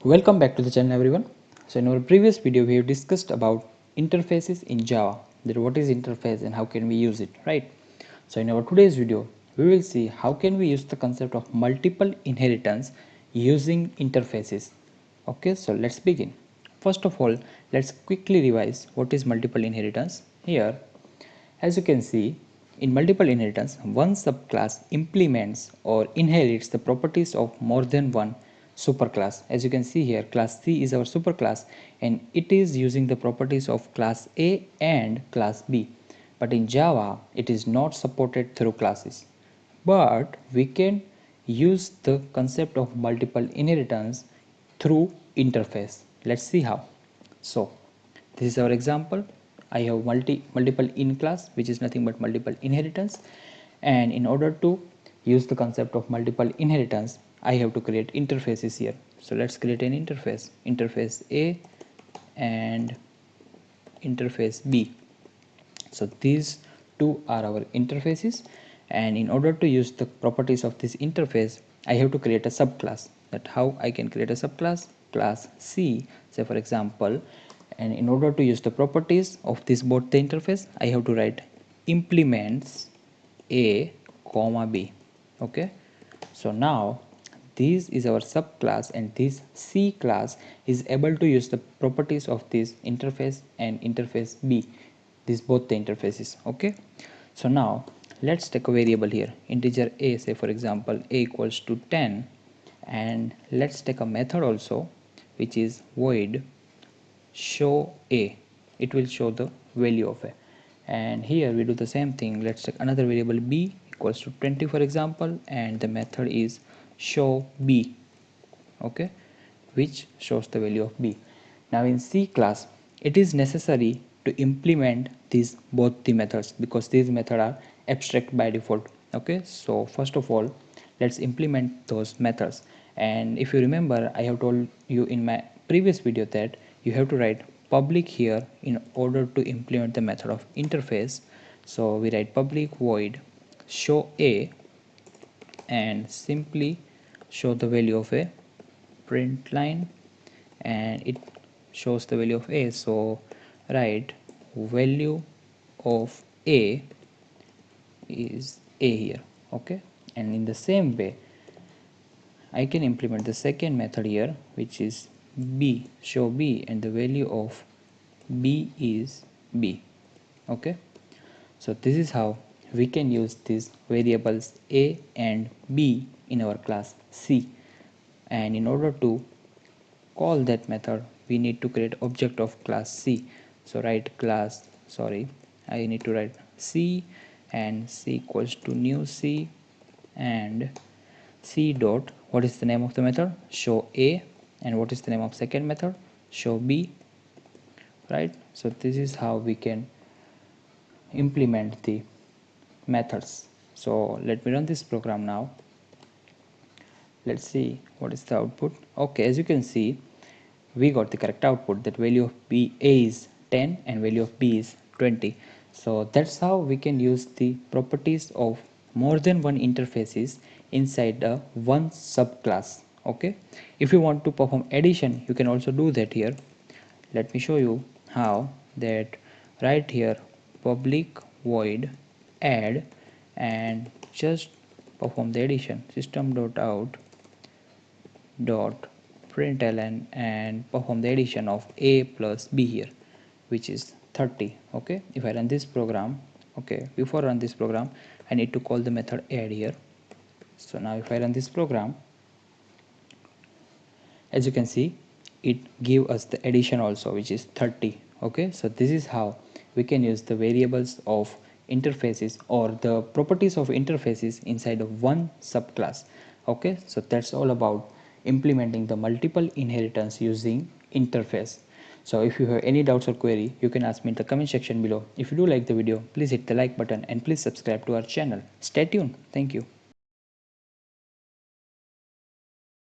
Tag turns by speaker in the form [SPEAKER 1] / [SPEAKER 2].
[SPEAKER 1] Welcome back to the channel everyone. So in our previous video we have discussed about interfaces in Java, that what is interface and how can we use it, right? So in our today's video we will see how can we use the concept of multiple inheritance using interfaces. Okay, so let's begin. First of all, let's quickly revise what is multiple inheritance. Here, as you can see, in multiple inheritance, one subclass implements or inherits the properties of more than one superclass. As you can see here, class C is our superclass and it is using the properties of class A and class B. But in Java, it is not supported through classes. But we can use the concept of multiple inheritance through interface. Let's see how. So this is our example. I have multiple in class, which is nothing but multiple inheritance, and in order to use the concept of multiple inheritance I have to create interfaces here. So let's create an interface A and interface B. So these two are our interfaces, and in order to use the properties of this interface I have to create a subclass. That how I can create a subclass, class C, say for example, and in order to use the properties of this both the interface I have to write implements A comma B. Okay, so now this is our subclass and this C class is able to use the properties of this interface and interface B, these both the interfaces. Okay, so now let's take a variable here, integer A, say for example A equals to 10, and let's take a method also which is void show A. It will show the value of A, and here we do the same thing. Let's take another variable B equals to 20 for example, and the method is show B. Okay, which shows the value of B. Now in C class it is necessary to implement these both the methods because these methods are abstract by default. Okay, so first of all let's implement those methods, and if you remember I have told you in my previous video that you have to write public here in order to implement the method of interface. So we write public void show A and simply show the value of A, print line, and it shows the value of A, so write value of A is A here. Okay, and in the same way I can implement the second method here which is B show B, and the value of B is B. Okay, so this is how we can use these variables A and B in our class C, and in order to call that method we need to create object of class C. So write class, sorry, I need to write C, and C equals to new C, and C dot, what is the name of the method, show A, and what is the name of second method, show B, right? So this is how we can implement the methods. So let me run this program now. Let's see what is the output. Okay, as you can see we got the correct output, that value of B A is 10 and value of B is 20. So that's how we can use the properties of more than one interfaces inside a one subclass. Okay, if you want to perform addition you can also do that here. Let me show you how. That right here public void add and just perform the addition, system.out dot println, and perform the addition of A plus B here, which is 30. Okay, if I run this program, okay, before run this program I need to call the method add here. So now if I run this program, as you can see it give us the addition also, which is 30. Okay, so this is how we can use the variables of interfaces or the properties of interfaces inside of one subclass. Okay, so that's all about implementing the multiple inheritance using interface. So if you have any doubts or query you can ask me in the comment section below. If you do like the video please hit the like button and please subscribe to our channel. Stay tuned. Thank you.